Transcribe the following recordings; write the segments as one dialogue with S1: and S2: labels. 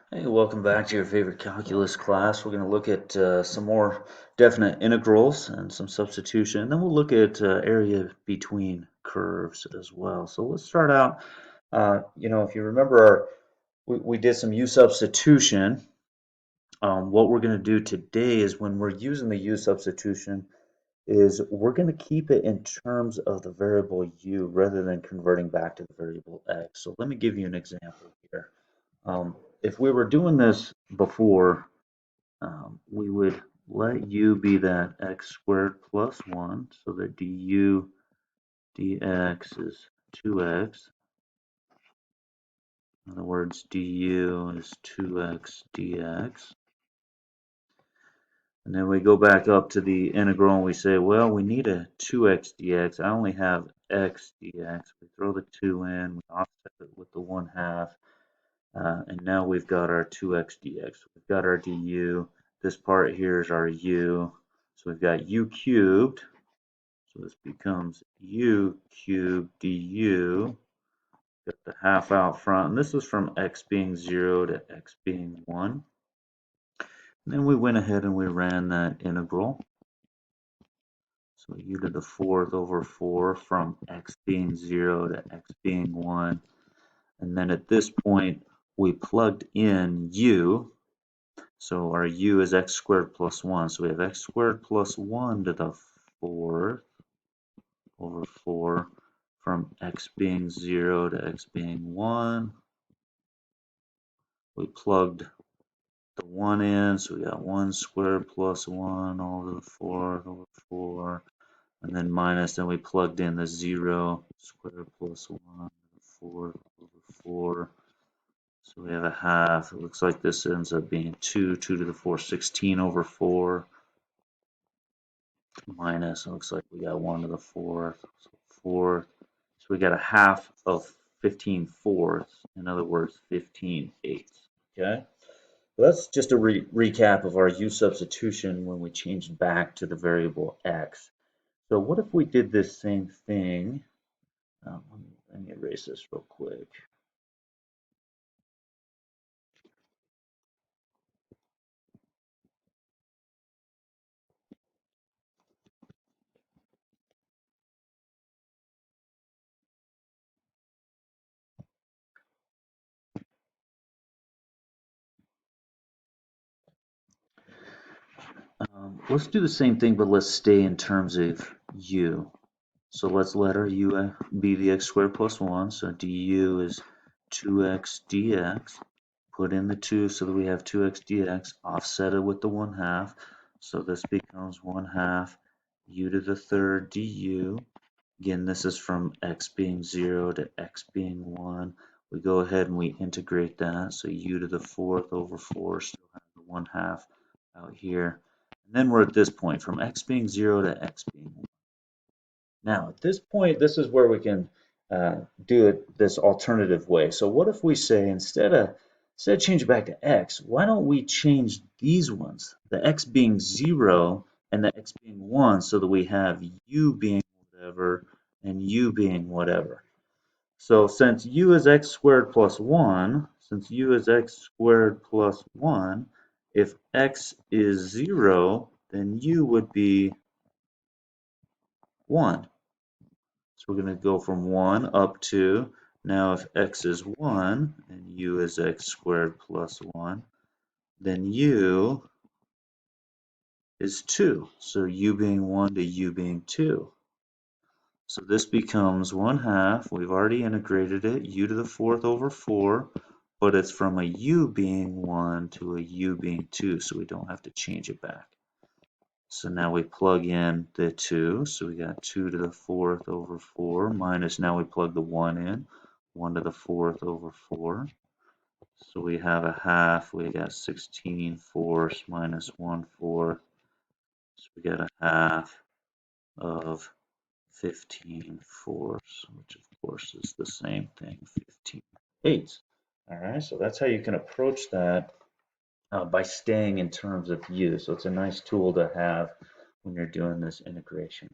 S1: Hey, welcome back to your favorite calculus class. We're going to look at some more definite integrals and some substitution. And then we'll look at area between curves as well. So let's start out, if you remember, we did some u substitution. What we're going to do today is when we're using the u substitution is we're going to keep it in terms of the variable u rather than converting back to the variable x. So let me give you an example here. If we were doing this before, we would let u be that x squared plus 1, so that du dx is 2x. In other words, du is 2x dx. And then we go back up to the integral and we say, well, we need a 2x dx. I only have x dx. We throw the 2 in, we offset it with the 1/2. And now we've got our 2x dx. We've got our du. This part here is our u. So we've got u cubed. So this becomes u cubed du. Got the half out front. And this is from x being 0 to x being 1. And then we went ahead and we ran that integral. So u to the 4th over 4 from x being 0 to x being 1. And then at this point, we plugged in u. So our u is x squared plus 1. So we have x squared plus 1 to the 4th over 4 from x being 0 to x being 1. We plugged the 1 in, so we got 1 squared plus 1 all to the 4th over 4. And then minus, then we plugged in the 0 squared plus 1 to the 4th over 4. So we have a half. It looks like this ends up being 2 to the 4, 16 over 4. Minus, it looks like we got 1 to the 4th, so 4th. So we got a half of 15/4. In other words, 15/8. Okay? That's just a recap of our u substitution when we changed back to the variable x. So what if we did this same thing? Let me erase this real quick. Let's do the same thing, but let's stay in terms of u. So let's let our u be the x squared plus 1. So du is 2x dx. Put in the 2 so that we have 2x dx. Offset it with the 1/2. So this becomes 1/2 u to the 3rd du. Again, this is from x being 0 to x being 1. We go ahead and we integrate that. So u to the 4th over 4 still have the 1/2 out here. And then we're at this point from x being 0 to x being 1. Now, at this point, this is where we can do it this alternative way. So what if we say instead of change it back to x, why don't we change these ones, the x being 0 and the x being 1, so that we have u being whatever and u being whatever. So since u is x squared plus 1, if x is 0, then u would be 1. So we're going to go from 1 up to, now if x is 1 and u is x squared plus 1, then u is 2. So u being 1 to u being 2. So this becomes 1/2. We've already integrated it, u to the 4th over 4, but it's from a u being 1 to a u being 2, so we don't have to change it back. So now we plug in the 2, so we got 2 to the 4th over 4, minus now we plug the 1 in, 1 to the 4th over 4. So we have a half, we got 16/4 minus 1/4, so we got a half of 15/4, which of course is the same thing, 15/8. All right, so that's how you can approach that by staying in terms of u. So it's a nice tool to have when you're doing this integration.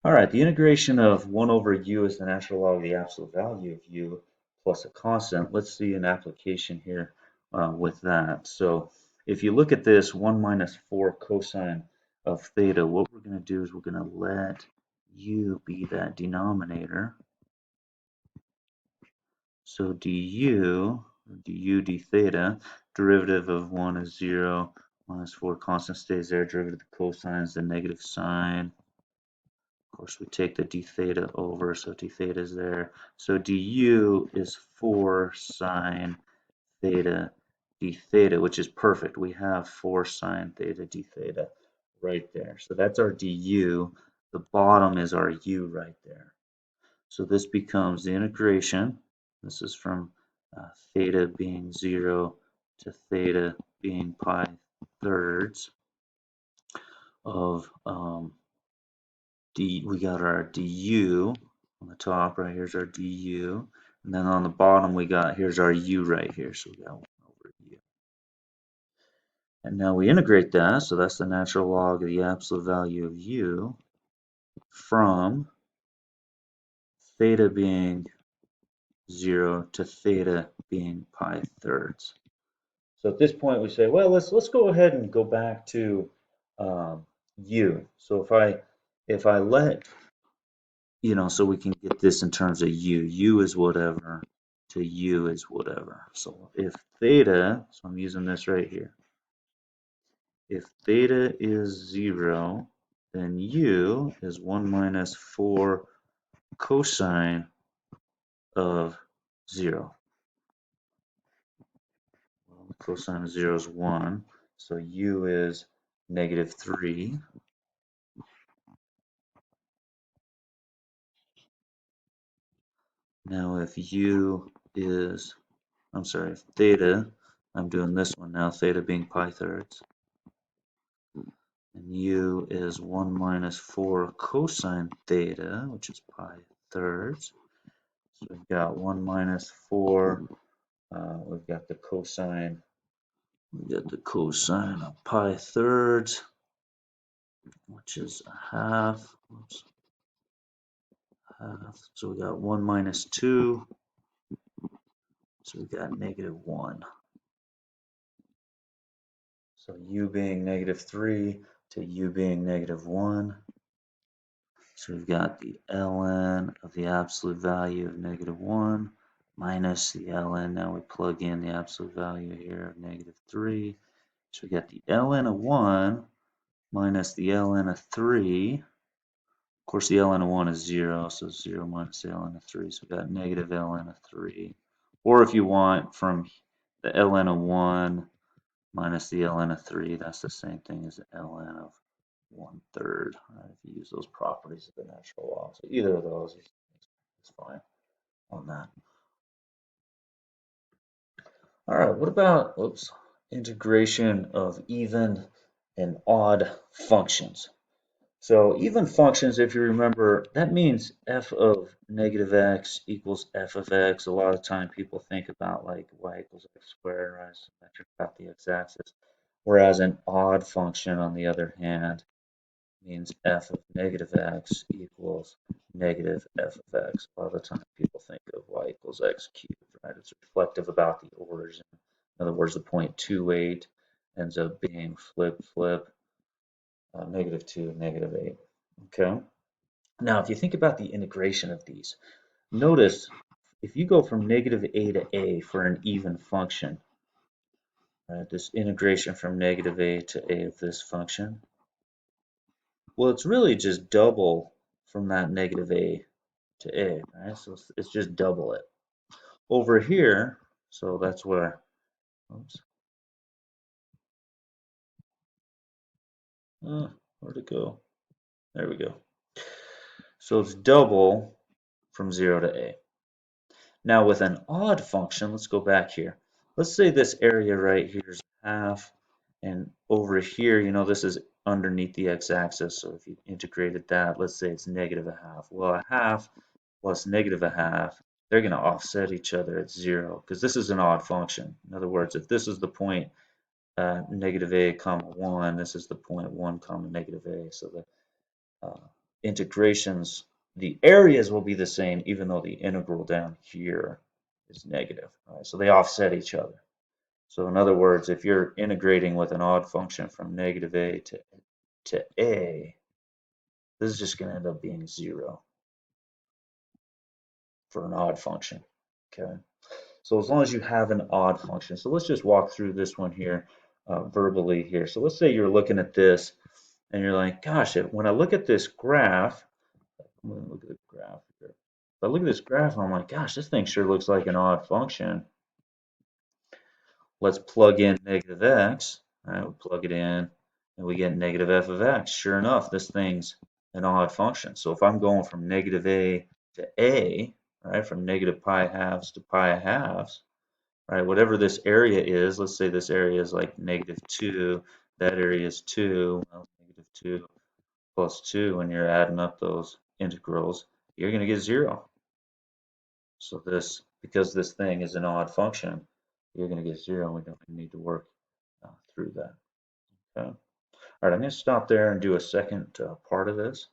S1: All right, the integration of 1 over u is the natural log of the absolute value of u plus a constant. Let's see an application here with that. So if you look at this 1 minus 4 cosine of theta, what we're going to do is we're going to let u be that denominator. So du d theta, derivative of 1 is 0, minus 4 constant stays there, derivative of the cosine is the negative sign. Of course, we take the d theta over, so d theta is there. So du is 4 sine theta d theta, which is perfect. We have 4 sine theta d theta right there. So that's our du. The bottom is our u right there. So this becomes the integration. This is from theta being 0 to theta being pi thirds of we got our du on the top, right? Here's our du. And then on the bottom, here's our u right here. So we got 1 over u. And now we integrate that. So that's the natural log of the absolute value of u from theta being 0 to theta being pi thirds. So at this point, we say, well, let's go ahead and go back to u. So if I let so we can get this in terms of u is whatever to u is whatever. So if theta, so I'm using this right here. If theta is 0, then u is 1 minus 4 cosine of 0. Well, the cosine of 0 is 1, so u is negative 3. Now if if theta, I'm doing this one now, theta being pi thirds, and u is 1 minus 4 cosine theta, which is pi thirds. So we've got 1 minus 4, we've got the cosine of pi thirds, which is a half. Oops, half. So we got 1 minus 2, so we got negative 1. So u being negative 3 to u being negative 1. So we've got the ln of the absolute value of negative 1 minus the ln. Now we plug in the absolute value here of negative 3. So we got the ln of 1 minus the ln of 3. Of course, the ln of 1 is 0, so 0 minus the ln of 3. So we got negative ln of 3. Or if you want, from the ln of 1 minus the ln of 3, that's the same thing as the ln of 1/3. Right? If you use those properties of the natural law. So either of those is fine on that. All right, what about integration of even and odd functions? So even functions, if you remember, that means f of negative x equals f of x. A lot of time people think about like y equals x squared, right? Symmetric about the x-axis. Whereas an odd function, on the other hand, means f of negative x equals negative f of x. A lot of the time people think of y equals x cubed, right? It's reflective about the origin. In other words, the point 2, 8 ends up being flip, negative 2, negative 8. Okay. Now, if you think about the integration of these, notice if you go from negative a to a for an even function, right, this integration from negative a to a of this function, well, it's really just double from that negative a to a, right? So it's just double it. Over here, so that's where, oops, where'd it go? There we go. So it's double from 0 to a. Now with an odd function, let's go back here. Let's say this area right here is half, and over here, this is underneath the x-axis, so if you integrated that, let's say it's negative a half. Well, a half plus negative a half, they're going to offset each other at 0, because this is an odd function. In other words, if this is the point negative a comma 1, this is the point 1 comma negative a, so the integrations, the areas will be the same, even though the integral down here is negative. Right? So they offset each other. So in other words, if you're integrating with an odd function from negative a to a, this is just going to end up being 0 for an odd function. Okay. So as long as you have an odd function. So let's just walk through this one here verbally here. So let's say you're looking at this and you're like, gosh, when I look at this graph, I'm going to look at the graph here. If I look at this graph, I'm like, gosh, this thing sure looks like an odd function. Let's plug in negative x. All right, we plug it in and we get negative f of x. Sure enough, this thing's an odd function. So if I'm going from negative a to a, right, from negative pi halves to pi halves, right, whatever this area is, let's say this area is like negative 2, that area is 2, well, negative 2 plus 2, when you're adding up those integrals, you're going to get 0. So this, because this thing is an odd function, you're going to get 0, and we don't need to work through that. Okay. All right, I'm going to stop there and do a second part of this.